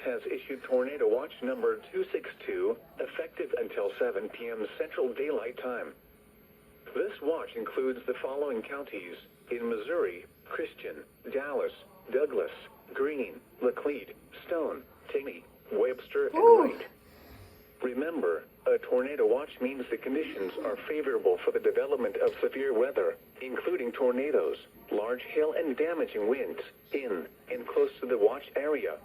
has issued Tornado Watch number 262, effective until 7 p.m. Central Daylight Time. This watch includes the following counties in Missouri: Christian, Dallas, Douglas, Greene, Laclede, Stone, Taney, Webster, and Wright. Remember, a tornado watch means the conditions are favorable for the development of severe weather, including tornadoes, large hail and damaging winds, in and close to the watch area.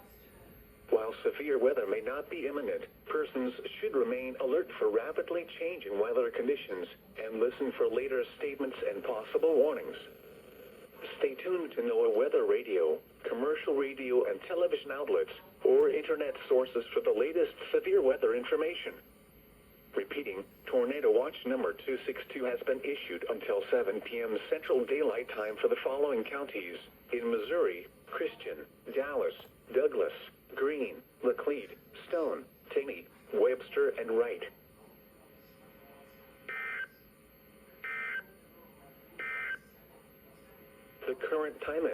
While severe weather may not be imminent, persons should remain alert for rapidly changing weather conditions and listen for later statements and possible warnings. Stay tuned to NOAA weather radio, commercial radio and television outlets, or internet sources for the latest severe weather information. Repeating, Tornado Watch number 262 has been issued until 7 p.m. Central Daylight Time for the following counties in Missouri: Christian, Dallas, Douglas, Greene, Laclede, Stone, Taney, Webster, and Wright. The current time is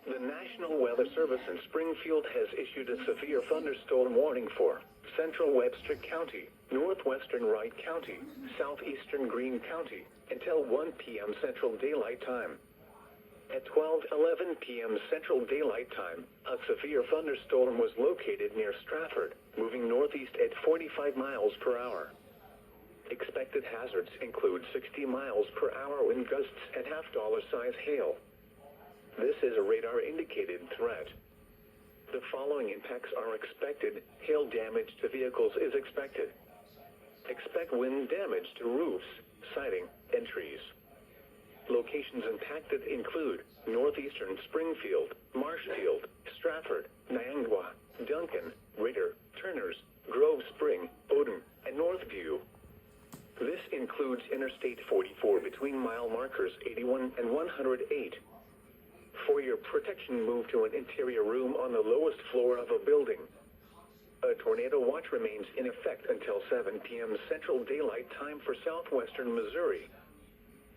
The National Weather Service in Springfield has issued a severe thunderstorm warning for central Webster County, northwestern Wright County, southeastern Greene County, until 1 p.m. Central Daylight Time. At 12:11 p.m. Central Daylight Time, a severe thunderstorm was located near Stratford, moving northeast at 45 miles per hour. Expected hazards include 60 miles per hour wind gusts and half-dollar size hail. This is a radar-indicated threat. The following impacts are expected. Hail damage to vehicles is expected. Expect wind damage to roofs, siding, and trees. Locations impacted include northeastern Springfield, Marshfield, Stratford, Niangua, Duncan, Ritter, Turners, Grove Spring, Odom, and Northview. This includes Interstate 44 between mile markers 81 and 108. For your protection, move to an interior room on the lowest floor of a building. A tornado watch remains in effect until 7 p.m. Central Daylight Time for southwestern Missouri.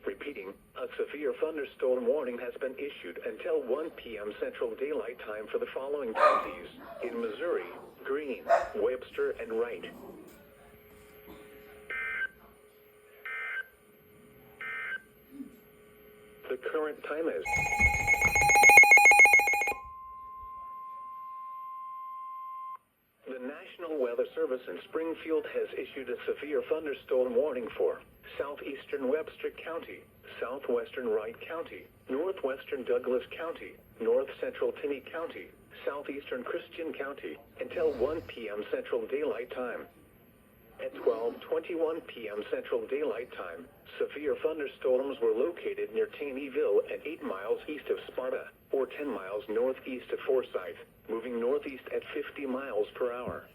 Repeating, a severe thunderstorm warning has been issued until 1 p.m. Central Daylight Time for the following counties in Missouri: Greene, Webster, and Wright. The current time is The National Weather Service in Springfield has issued a severe thunderstorm warning for southeastern Webster County, southwestern Wright County, northwestern Douglas County, north central Taney County, southeastern Christian County, until 1 p.m. Central Daylight Time. At 12:21 p.m. Central Daylight Time, severe thunderstorms were located near Taneyville at 8 miles east of Sparta, or 10 miles northeast of Forsyth, moving northeast at 50 miles per hour.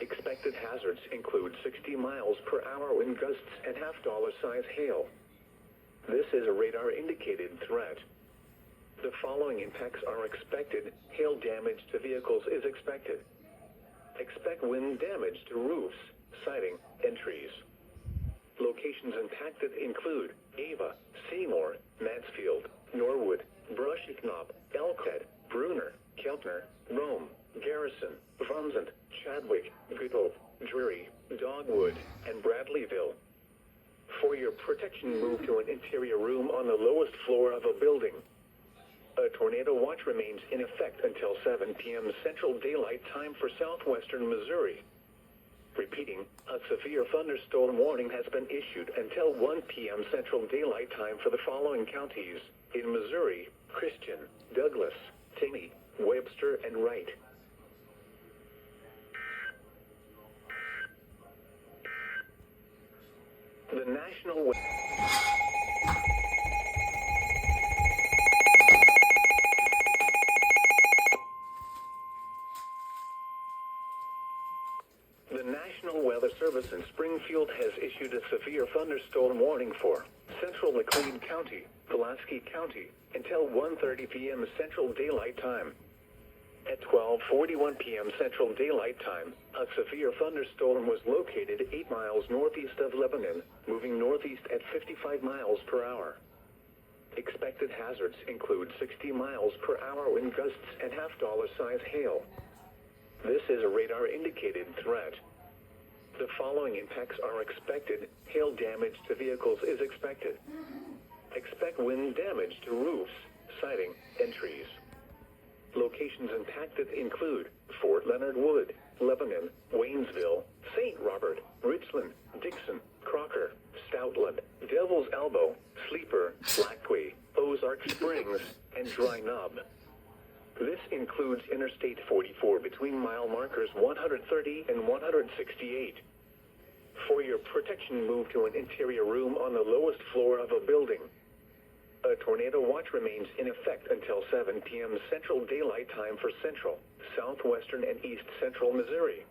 Expected hazards include 60 miles per hour wind gusts and half-dollar size hail. This is a radar-indicated threat. The following impacts are expected. Hail damage to vehicles is expected. Expect wind damage to roofs, siding, and trees. Locations impacted include Ava, Seymour, Mansfield, Norwood, Brushy-Knob, Elkhead, Bruner, Keltner, Rome, Garrison, Frumsent, Chadwick, Goodhope, Drury, Dogwood, and Bradleyville. For your protection, move to an interior room on the lowest floor of a building. A tornado watch remains in effect until 7 p.m. Central Daylight Time for southwestern Missouri. Repeating, a severe thunderstorm warning has been issued until 1 p.m. Central Daylight Time for the following counties in Missouri: Christian, Douglas, Taney, Webster, and Wright. The National The National Weather Service in Springfield has issued a severe thunderstorm warning for central Laclede County, Pulaski County, until 1:30 p.m. Central Daylight Time. At 12:41 p.m. Central Daylight Time, a severe thunderstorm was located 8 miles northeast of Lebanon, moving northeast at 55 miles per hour. Expected hazards include 60 miles per hour wind gusts and half-dollar-size hail. This is a radar-indicated threat. The following impacts are expected. Hail damage to vehicles is expected. Expect wind damage to roofs, siding, and trees. Locations impacted include Fort Leonard Wood, Lebanon, Waynesville, St. Robert, Richland, Dixon, Crocker, Stoutland, Devil's Elbow, Sleeper, Blackway, Ozark Springs, and Dry Knob. This includes Interstate 44 between mile markers 130 and 168. For your protection, move to an interior room on the lowest floor of a building. A tornado watch remains in effect until 7 p.m. Central Daylight Time for central, southwestern, and east central Missouri.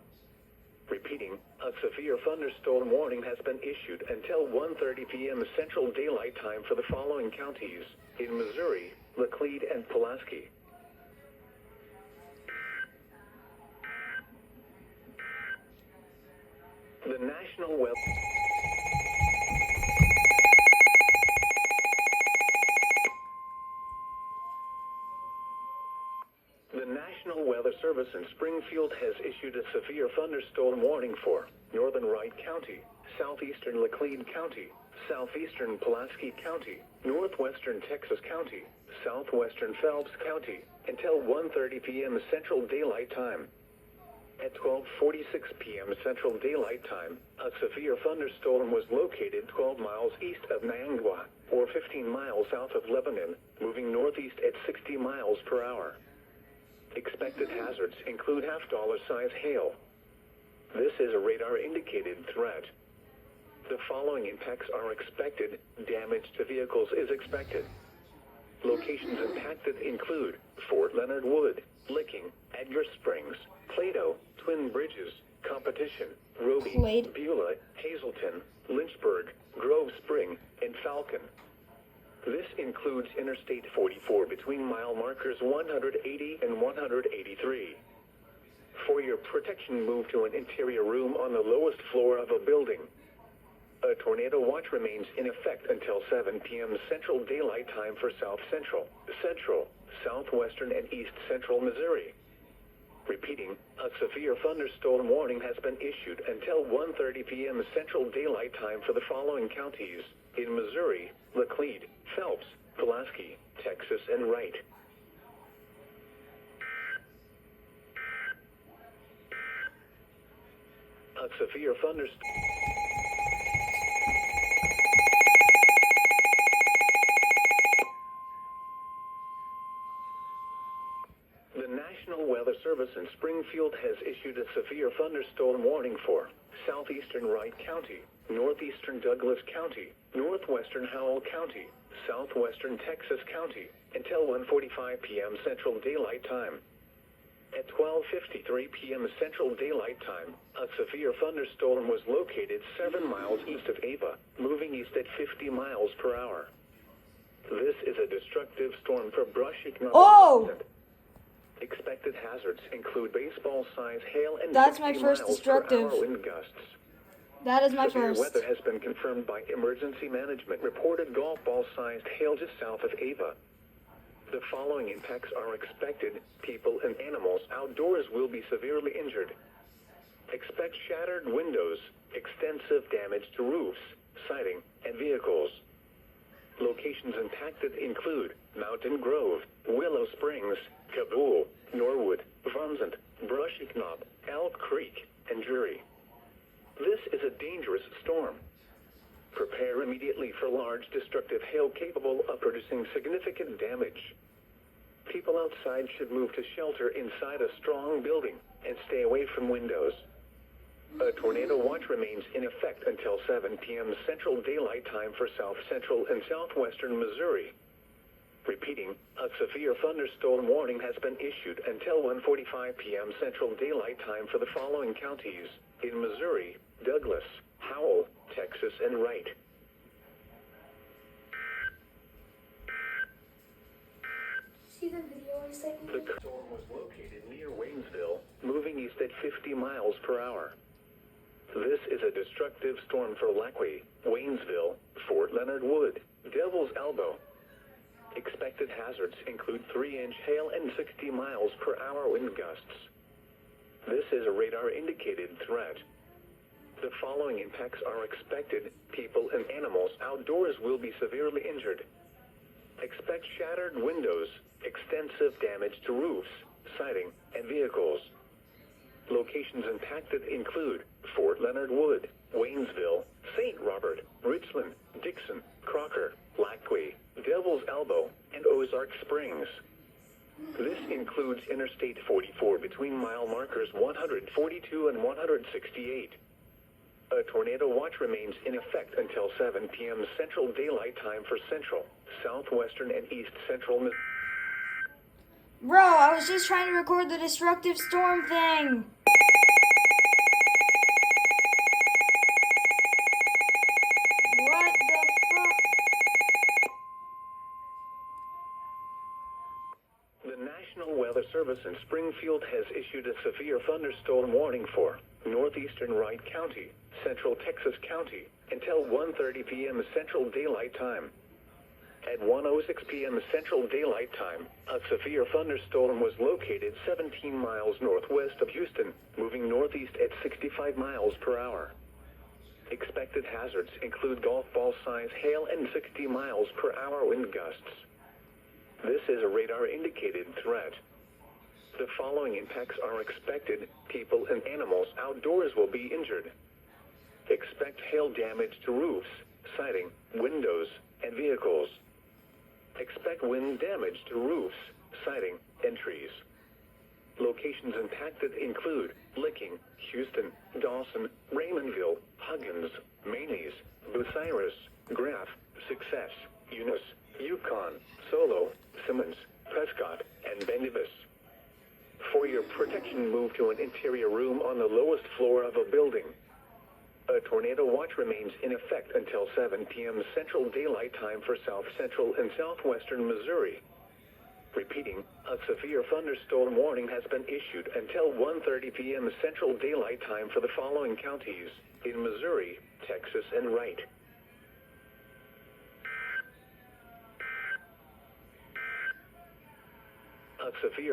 Repeating, a severe thunderstorm warning has been issued until 1:30 p.m. Central Daylight Time for the following counties in Missouri: Laclede and Pulaski. The National Weather Service in Springfield has issued a severe thunderstorm warning for northern Wright County, southeastern Laclede County, southeastern Pulaski County, northwestern Texas County, southwestern Phelps County, until 1:30 p.m. Central Daylight Time. At 12:46 p.m. Central Daylight Time, a severe thunderstorm was located 12 miles east of Niangua, or 15 miles south of Lebanon, moving northeast at 60 miles per hour. Expected hazards include half-dollar-size hail. This is a radar-indicated threat. The following impacts are expected. Damage to vehicles is expected. Locations impacted include Fort Leonard Wood, Licking, Edgar Springs, Plato, Twin Bridges, Competition, Roby, Beulah, Hazleton, Lynchburg, Grove Spring, and Falcon. This includes Interstate 44 between mile markers 180 and 183. For your protection, move to an interior room on the lowest floor of a building. A tornado watch remains in effect until 7 p.m. Central Daylight Time for South Central, Southwestern, and East Central Missouri. Repeating, a severe thunderstorm warning has been issued until 1:30 p.m. Central Daylight Time for the following counties in Missouri: Laclede, Phelps, Pulaski, Texas, and Wright. A severe thunderstorm. The National Weather Service in Springfield has issued a severe thunderstorm warning for southeastern Wright County, northeastern Douglas County, northwestern Howell County, southwestern Texas County, until 1:45 p.m. Central Daylight Time. At 12:53 p.m. Central Daylight Time, a severe thunderstorm was located 7 miles east of Ava, moving east at 50 miles per hour. This is a destructive storm for brush ignition. Expected hazards include baseball-sized hail and That's my 60 first miles destructive. per hour wind gusts. That is my Severe first. weather has been confirmed by emergency management. Reported golf ball-sized hail just south of Ava. The following impacts are expected. People and animals outdoors will be severely injured. Expect shattered windows, extensive damage to roofs, siding, and vehicles. Locations impacted include Mountain Grove, Willow Springs, Kabul, Norwood, Vunzant, Brushy Knob, Elk Creek, and Drury. This is a dangerous storm. Prepare immediately for large destructive hail capable of producing significant damage. People outside should move to shelter inside a strong building and stay away from windows. A tornado watch remains in effect until 7 p.m. Central Daylight Time for South Central and Southwestern Missouri. Repeating, a severe thunderstorm warning has been issued until 1:45 p.m. Central Daylight Time for the following counties in Missouri: Douglas, Howell, Texas, and Wright. See the video The storm was located near Waynesville, moving east at 50 miles per hour. This is a destructive storm for Lackway, Waynesville, Fort Leonard Wood, Devil's Elbow. Expected hazards include 3-inch hail and 60 miles per hour wind gusts. This is a radar-indicated threat. The following impacts are expected. People and animals outdoors will be severely injured. Expect shattered windows, extensive damage to roofs, siding, and vehicles. Locations impacted include Fort Leonard Wood, Waynesville, St. Robert, Richland, Dixon, Crocker, Lackway, Devil's Elbow, and Ozark Springs. This includes Interstate 44 between mile markers 142 and 168. A tornado watch remains in effect until 7 p.m. Central Daylight Time for Central, Southwestern, and East Central. Bro, I was just trying to record the destructive storm thing. What the fuck? The National Weather Service in Springfield has issued a severe thunderstorm warning for northeastern Wright County, central Texas County, until 1:30 p.m. Central Daylight Time. At 1:06 p.m. Central Daylight Time, a severe thunderstorm was located 17 miles northwest of Houston, moving northeast at 65 miles per hour. Expected hazards include golf ball size hail and 60 miles per hour wind gusts. This is a radar-indicated threat. The following impacts are expected. People and animals outdoors will be injured. Expect hail damage to roofs, siding, windows, and vehicles. Expect wind damage to roofs, siding, and trees. Locations impacted include Licking, Houston, Dawson, Raymondville, Huggins, Manys, Bucyrus, Graff, Success, Eunice, Yukon, Solo, Simmons, Prescott, and Bendivis. For your protection, move to an interior room on the lowest floor of a building. A tornado watch remains in effect until 7 p.m. Central Daylight Time for South Central and Southwestern Missouri. Repeating, a severe thunderstorm warning has been issued until 1:30 p.m. Central Daylight Time for the following counties in Missouri, Texas, and Wright. A severe